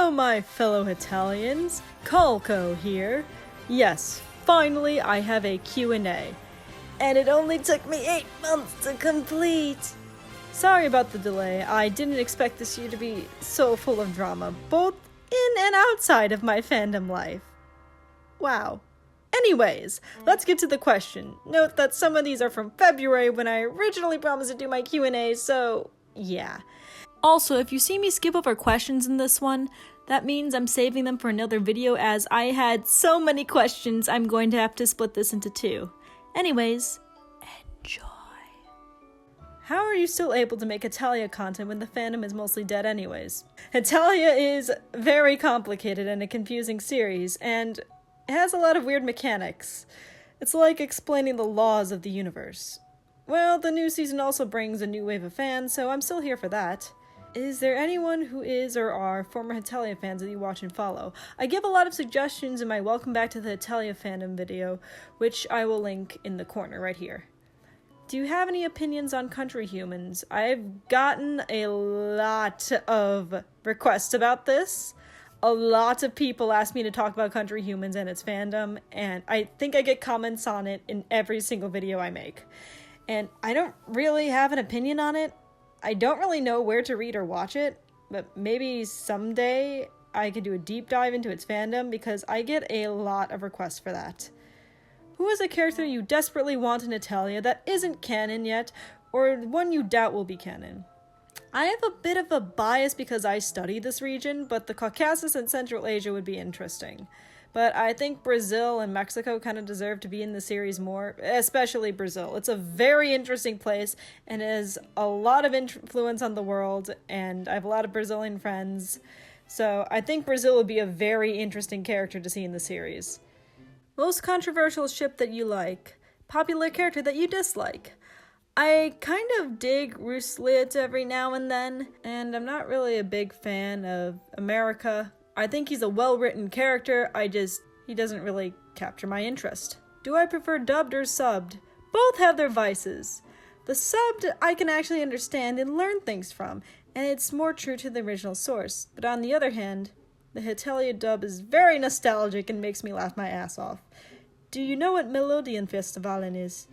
Hello my fellow Italians, Colco here. Yes, finally I have a Q&A. And it only took me 8 months to complete. Sorry about the delay, I didn't expect this year to be so full of drama, both in and outside of my fandom life. Wow. Anyways, let's get to the question. Note that some of these are from February when I originally promised to do my Q&A, so yeah. Also, if you see me skip over questions in this one, that means I'm saving them for another video as I had so many questions I'm going to have to split this into 2. Anyways, enjoy. How are you still able to make Hetalia content when the fandom is mostly dead anyways? Hetalia is very complicated and a confusing series, and it has a lot of weird mechanics. It's like explaining the laws of the universe. Well, the new season also brings a new wave of fans, so I'm still here for that. Is there anyone who is or are former Hetalia fans that you watch and follow? I give a lot of suggestions in my Welcome Back to the Hetalia fandom video, which I will link in the corner right here. Do you have any opinions on country humans? I've gotten a lot of requests about this. A lot of people ask me to talk about country humans and its fandom, and I think I get comments on it in every single video I make. And I don't really have an opinion on it. I don't really know where to read or watch it, but maybe someday I could do a deep dive into its fandom because I get a lot of requests for that. Who is a character you desperately want in Hetalia that isn't canon yet, or one you doubt will be canon? I have a bit of a bias because I study this region, but the Caucasus and Central Asia would be interesting. But I think Brazil and Mexico kind of deserve to be in the series more, especially Brazil. It's a very interesting place and has a lot of influence on the world, and I have a lot of Brazilian friends. So I think Brazil would be a very interesting character to see in the series. Most controversial ship that you like. Popular character that you dislike. I kind of dig Ruslit every now and then, and I'm not really a big fan of America. I think he's a well-written character, he doesn't really capture my interest. Do I prefer dubbed or subbed? Both have their vices. The subbed I can actually understand and learn things from, and it's more true to the original source. But on the other hand, the Hetalia dub is very nostalgic and makes me laugh my ass off. Do you know what Melodienfestivalen is?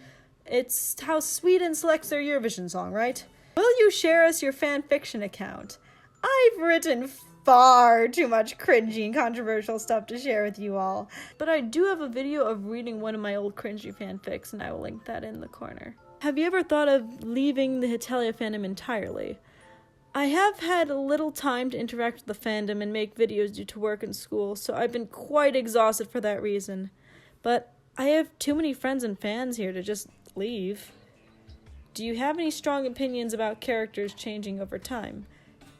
It's how Sweden selects their Eurovision song, right? Will you share us your fanfiction account? I've written far too much cringy and controversial stuff to share with you all. But I do have a video of reading one of my old cringy fanfics, and I will link that in the corner. Have you ever thought of leaving the Hetalia fandom entirely? I have had a little time to interact with the fandom and make videos due to work and school, so I've been quite exhausted for that reason. But I have too many friends and fans here to just leave. Do you have any strong opinions about characters changing over time?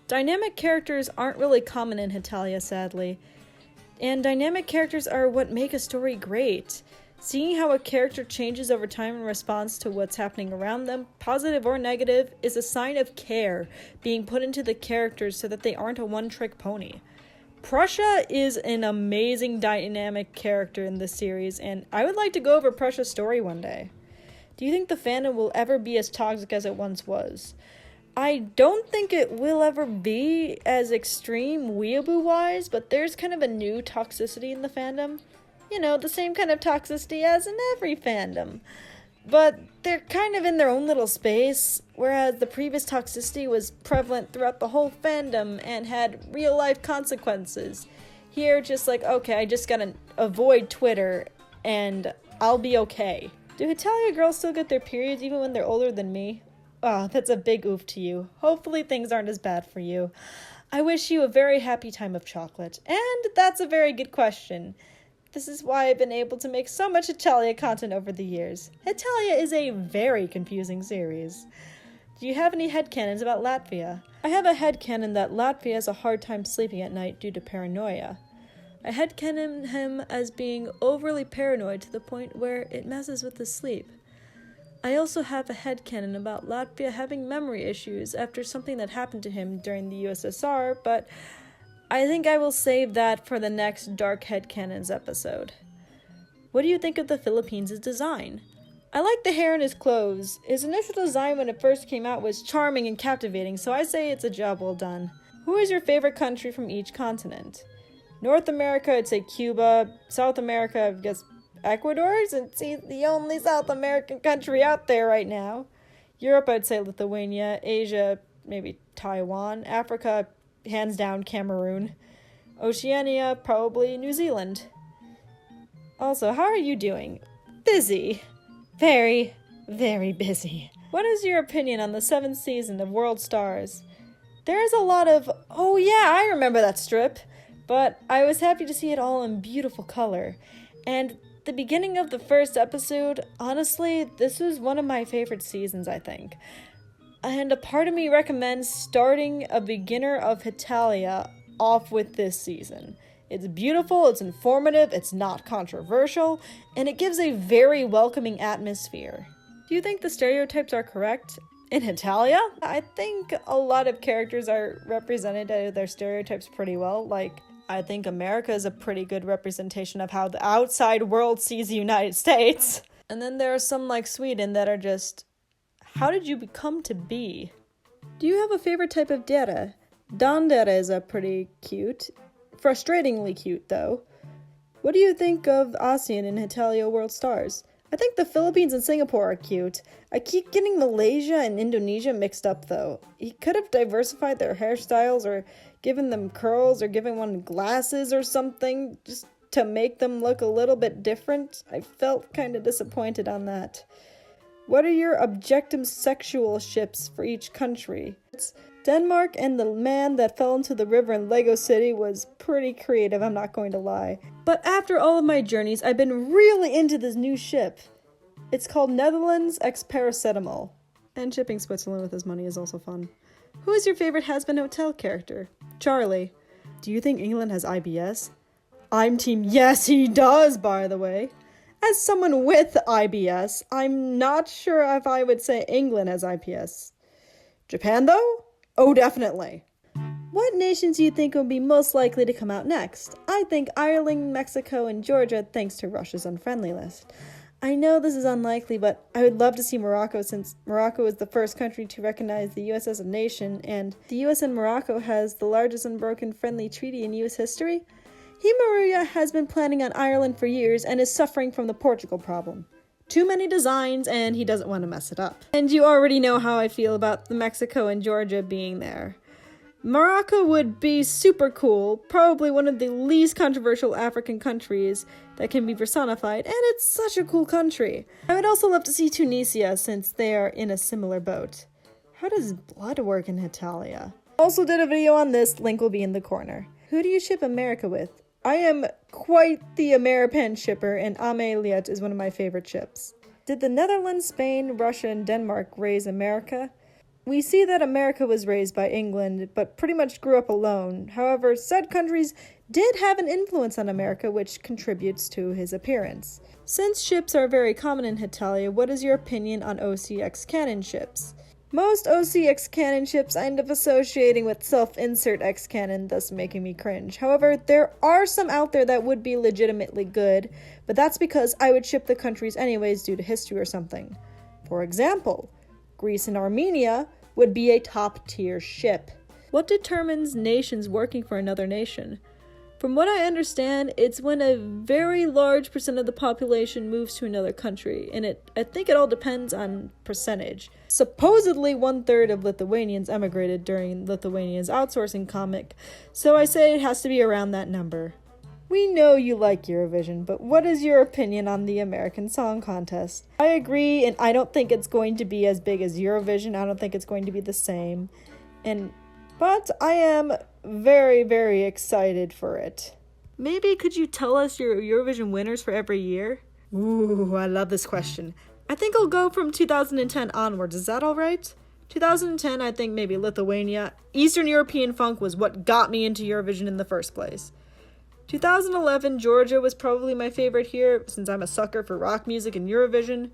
Dynamic characters aren't really common in Hetalia, sadly. And dynamic characters are what make a story great. Seeing how a character changes over time in response to what's happening around them, positive or negative, is a sign of care being put into the characters so that they aren't a one-trick pony. Prussia is an amazing dynamic character in this series, and I would like to go over Prussia's story one day. Do you think the fandom will ever be as toxic as it once was? I don't think it will ever be as extreme weeaboo-wise, but there's kind of a new toxicity in the fandom. You know, the same kind of toxicity as in every fandom. But they're kind of in their own little space, whereas the previous toxicity was prevalent throughout the whole fandom and had real-life consequences. Here, just like, okay, I just gotta avoid Twitter, and I'll be okay. Do Hetalia girls still get their periods even when they're older than me? Oh, that's a big oof to you. Hopefully things aren't as bad for you. I wish you a very happy time of chocolate. And that's a very good question. This is why I've been able to make so much Hetalia content over the years. Hetalia is a very confusing series. Do you have any headcanons about Latvia? I have a headcanon that Latvia has a hard time sleeping at night due to paranoia. I headcanon him as being overly paranoid to the point where it messes with his sleep. I also have a headcanon about Latvia having memory issues after something that happened to him during the USSR, but I think I will save that for the next Dark Headcanons episode. What do you think of the Philippines' design? I like the hair in his clothes. His initial design when it first came out was charming and captivating, so I say it's a job well done. Who is your favorite country from each continent? North America, I'd say Cuba. South America, I guess Ecuador, since it's the only South American country out there right now. Europe, I'd say Lithuania. Asia, maybe Taiwan. Africa, hands down, Cameroon. Oceania, probably New Zealand. Also, how are you doing? Busy. Very, very busy. What is your opinion on the 7th season of World Stars? There is a lot of, oh yeah, I remember that strip, but I was happy to see it all in beautiful color. And the beginning of the first episode, honestly, this was one of my favorite seasons, I think. And a part of me recommends starting a beginner of Hetalia off with this season. It's beautiful, it's informative, it's not controversial, and it gives a very welcoming atmosphere. Do you think the stereotypes are correct? In Hetalia, I think a lot of characters are represented out of their stereotypes pretty well. Like, I think America is a pretty good representation of how the outside world sees the United States. And then there are some like Sweden that are just, how did you become to be? Do you have a favorite type of dere? Dandere is a pretty cute. Frustratingly cute, though. What do you think of ASEAN and Hetalia World Stars? I think the Philippines and Singapore are cute. I keep getting Malaysia and Indonesia mixed up, though. He could have diversified their hairstyles or given them curls or given one glasses or something just to make them look a little bit different. I felt kind of disappointed on that. What are your objective sexual ships for each country? Denmark and the man that fell into the river in Lego City was pretty creative, I'm not going to lie. But after all of my journeys, I've been really into this new ship. It's called Netherlands X Paracetamol. And shipping Switzerland with his money is also fun. Who is your favorite Hazbin Hotel character? Charlie. Do you think England has IBS? I'm team yes, he does, by the way. As someone with IBS, I'm not sure if I would say England has IBS. Japan, though? Oh, definitely. What nations do you think will be most likely to come out next? I think Ireland, Mexico, and Georgia, thanks to Russia's unfriendly list. I know this is unlikely, but I would love to see Morocco, since Morocco is the first country to recognize the U.S. as a nation, and the U.S. and Morocco has the largest unbroken friendly treaty in U.S. history. Maria has been planning on Ireland for years and is suffering from the Portugal problem. Too many designs, and he doesn't want to mess it up. And you already know how I feel about the Mexico and Georgia being there. Morocco would be super cool, probably one of the least controversial African countries that can be personified, and it's such a cool country. I would also love to see Tunisia, since they are in a similar boat. How does blood work in Hetalia? Also did a video on this, link will be in the corner. Who do you ship America with? I am quite the Ameripan shipper, and Ameliet is one of my favorite ships. Did the Netherlands, Spain, Russia, and Denmark raise America? We see that America was raised by England, but pretty much grew up alone. However, said countries did have an influence on America, which contributes to his appearance. Since ships are very common in Hetalia, what is your opinion on OCX canon ships? Most OCX canon ships I end up associating with self-insert X canon, thus making me cringe. However, there are some out there that would be legitimately good, but that's because I would ship the countries anyways due to history or something. For example, Greece and Armenia would be a top-tier ship. What determines nations working for another nation? From what I understand, it's when a very large percent of the population moves to another country, and I think it all depends on percentage. Supposedly 1/3 of Lithuanians emigrated during Lithuania's outsourcing comic, so I say it has to be around that number. We know you like Eurovision, but what is your opinion on the American Song Contest? I agree, and I don't think it's going to be as big as Eurovision. I don't think it's going to be the same. But I am very, very excited for it. Maybe could you tell us your Eurovision winners for every year? Ooh, I love this question. I think I'll go from 2010 onwards. Is that all right? 2010, I think maybe Lithuania. Eastern European funk was what got me into Eurovision in the first place. 2011, Georgia was probably my favorite here, since I'm a sucker for rock music and Eurovision.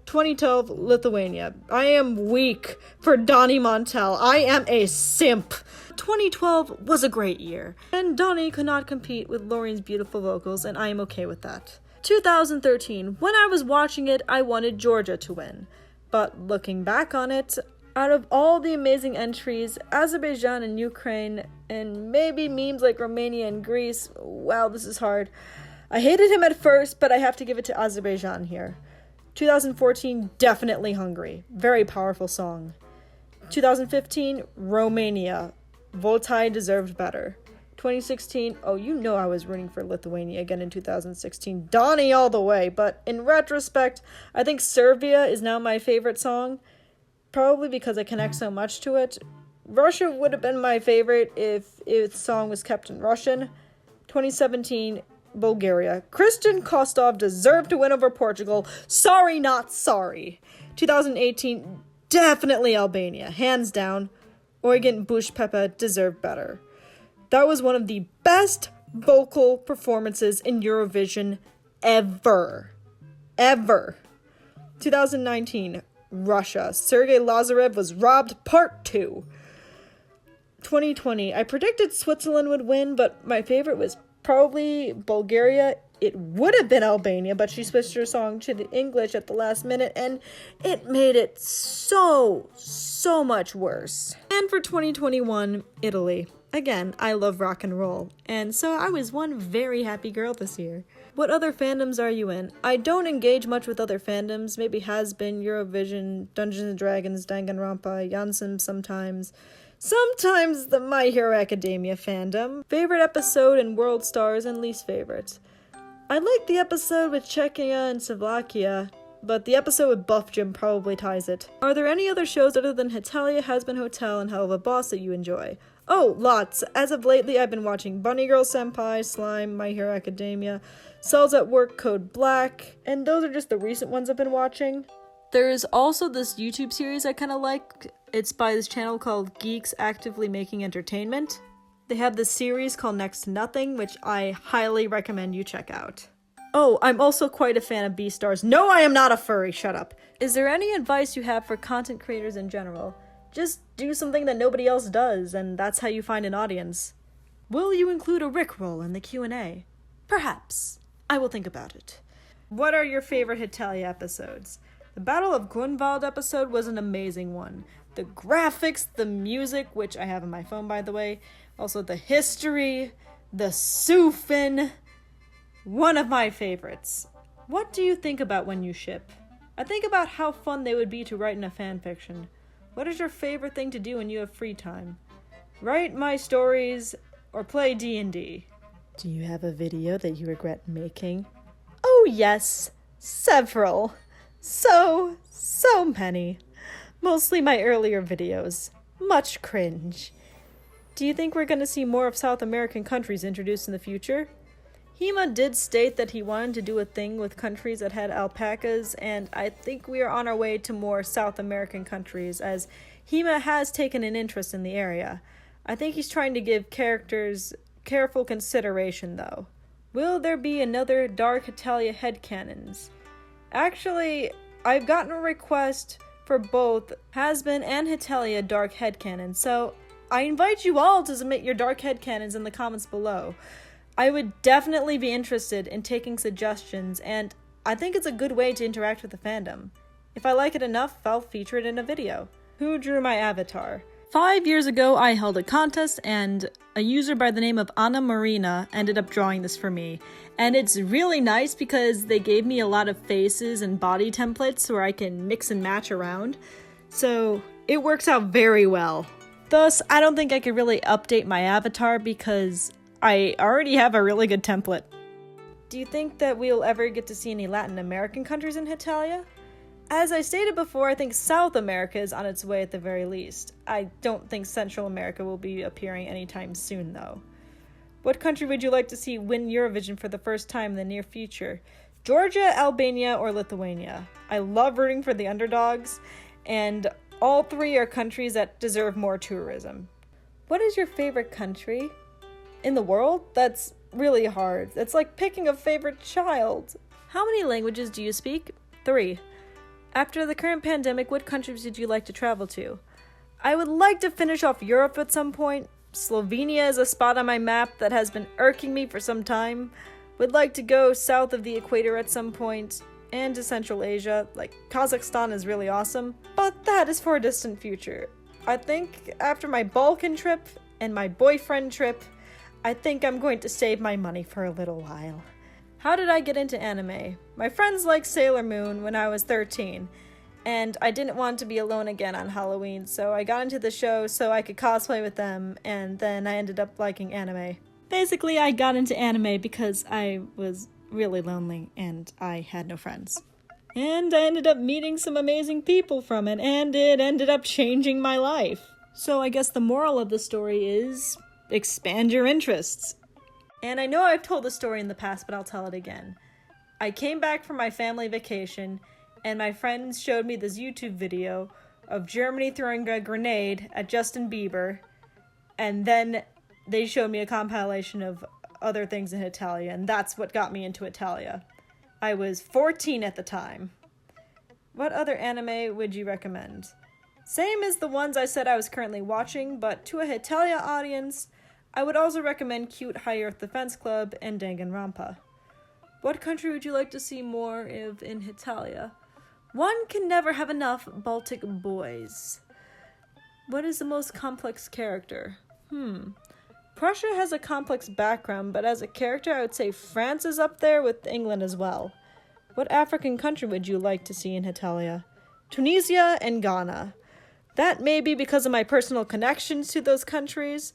2012, Lithuania. I am weak for Donny Montel. I am a simp. 2012 was a great year, and Donny could not compete with Lorien's beautiful vocals, and I am okay with that. 2013, when I was watching it, I wanted Georgia to win. But looking back on it, Out of all the amazing entries, Azerbaijan and Ukraine, and maybe memes like Romania and Greece, wow, this is hard. I hated him at first, but I have to give it to Azerbaijan here. 2014, definitely Hungary. Very powerful song. 2015, Romania. Voltai deserved better. 2016, oh, you know I was rooting for Lithuania again in 2016. Donnie all the way, but in retrospect, I think Serbia is now my favorite song. Probably because I connect so much to it. Russia would have been my favorite if its song was kept in Russian. 2017, Bulgaria. Christian Kostov deserved to win over Portugal. Sorry, not sorry. 2018, definitely Albania. Hands down. Eugen Bushpepa deserved better. That was one of the best vocal performances in Eurovision ever. Ever. 2019, Russia. Sergei Lazarev was robbed, part 2. 2020, I predicted Switzerland would win, but my favorite was probably Bulgaria. It would have been Albania, but she switched her song to the English at the last minute, and it made it so much worse. And for 2021, Italy. Again, I love rock and roll, and so I was one very happy girl this year. What other fandoms are you in? I don't engage much with other fandoms, maybe Hazbin, Eurovision, Dungeons & Dragons, Danganronpa, Yansum sometimes. Sometimes the My Hero Academia fandom. Favorite episode and World Stars and least favorite. I like the episode with Czechia and Slovakia, but the episode with Buff Jim probably ties it. Are there any other shows other than Hetalia, Hazbin Hotel, and Hell of a Boss that you enjoy? Oh, lots. As of lately, I've been watching Bunny Girl Senpai, Slime, My Hero Academia, Cells at Work, Code Black, and those are just the recent ones I've been watching. There's also this YouTube series I kind of like. It's by this channel called Geeks Actively Making Entertainment. They have this series called Next to Nothing, which I highly recommend you check out. Oh, I'm also quite a fan of Beastars. No, I am not a furry, shut up. Is there any advice you have for content creators in general? Just do something that nobody else does, and that's how you find an audience. Will you include a Rickroll in the Q&A? Perhaps. I will think about it. What are your favorite Hetalia episodes? The Battle of Grunwald episode was an amazing one. The graphics, the music, which I have on my phone by the way, also the history, the Sufin. One of my favorites. What do you think about when you ship? I think about how fun they would be to write in a fanfiction. What is your favorite thing to do when you have free time? Write my stories or play D&D. Do you have a video that you regret making? Oh yes, several. So many. Mostly my earlier videos. Much cringe. Do you think we're going to see more of South American countries introduced in the future? Hema did state that he wanted to do a thing with countries that had alpacas, and I think we are on our way to more South American countries, as Hema has taken an interest in the area. I think he's trying to give characters careful consideration, though. Will there be another Dark Hetalia headcanons? Actually, I've gotten a request for both Hazbin and Hetalia Dark headcanons, so I invite you all to submit your Dark headcanons in the comments below. I would definitely be interested in taking suggestions, and I think it's a good way to interact with the fandom. If I like it enough, I'll feature it in a video. Who drew my avatar? 5 years ago, I held a contest, and a user by the name of Anna Marina ended up drawing this for me. And it's really nice because they gave me a lot of faces and body templates where I can mix and match around. So it works out very well. Thus, I don't think I could really update my avatar because I already have a really good template. Do you think that we'll ever get to see any Latin American countries in Hetalia? As I stated before, I think South America is on its way at the very least. I don't think Central America will be appearing anytime soon, though. What country would you like to see win Eurovision for the first time in the near future? Georgia, Albania, or Lithuania? I love rooting for the underdogs, and all three are countries that deserve more tourism. What is your favorite country in the world? That's really hard. It's like picking a favorite child. How many languages do you speak? 3. After the current pandemic, what countries would you like to travel to? I would like to finish off Europe at some point. Slovenia is a spot on my map that has been irking me for some time. Would like to go south of the equator at some point. and to Central Asia. Like, Kazakhstan is really awesome, but that is for a distant future. I think after my Balkan trip and my boyfriend trip, I think I'm going to save my money for a little while. How did I get into anime? My friends liked Sailor Moon when I was 13, and I didn't want to be alone again on Halloween, so I got into the show so I could cosplay with them, and then I ended up liking anime. Basically, I got into anime because I was really lonely and I had no friends. And I ended up meeting some amazing people from it, and it ended up changing my life. So I guess the moral of the story is expand your interests. And I know I've told the story in the past, but I'll tell it again. I came back from my family vacation, and my friends showed me this YouTube video of Germany throwing a grenade at Justin Bieber, and then they showed me a compilation of other things in Hetalia, and that's what got me into Hetalia. I was 14 at the time. What other anime would you recommend? Same as the ones I said I was currently watching, but to a Hetalia audience, I would also recommend Cute High Earth Defense Club and Danganronpa. What country would you like to see more of in Hetalia? One can never have enough Baltic boys. What is the most complex character? Prussia has a complex background, but as a character, I would say France is up there with England as well. What African country would you like to see in Hetalia? Tunisia and Ghana. That may be because of my personal connections to those countries,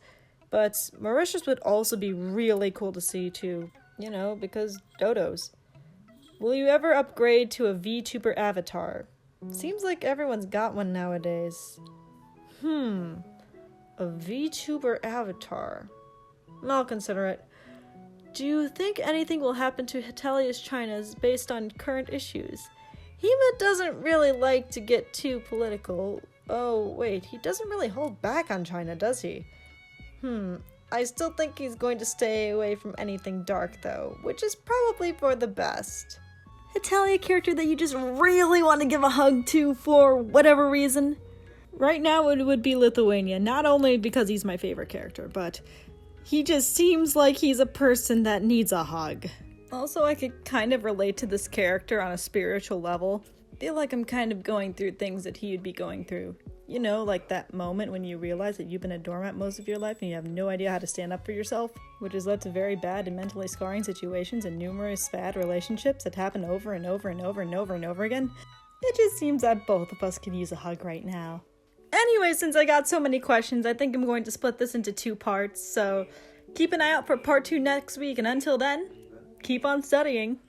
but Mauritius would also be really cool to see too, because dodos. Will you ever upgrade to a VTuber avatar? Seems like everyone's got one nowadays. A VTuber avatar. I'll consider it. Do you think anything will happen to Hetalia's China's based on current issues? Hema doesn't really like to get too political. Oh, wait, he doesn't really hold back on China, does he? I still think he's going to stay away from anything dark, though, which is probably for the best. Hetalia character that you just really want to give a hug to for whatever reason? Right now it would be Lithuania, not only because he's my favorite character, but he just seems like he's a person that needs a hug. Also, I could kind of relate to this character on a spiritual level. I feel like I'm kind of going through things that he would be going through. Like that moment when you realize that you've been a doormat most of your life and you have no idea how to stand up for yourself, which has led to very bad and mentally scarring situations and numerous bad relationships that happen over and over and over and over and over again. It just seems that both of us could use a hug right now. Anyway, since I got so many questions, I think I'm going to split this into 2 parts, so keep an eye out for part 2 next week, and until then, keep on studying.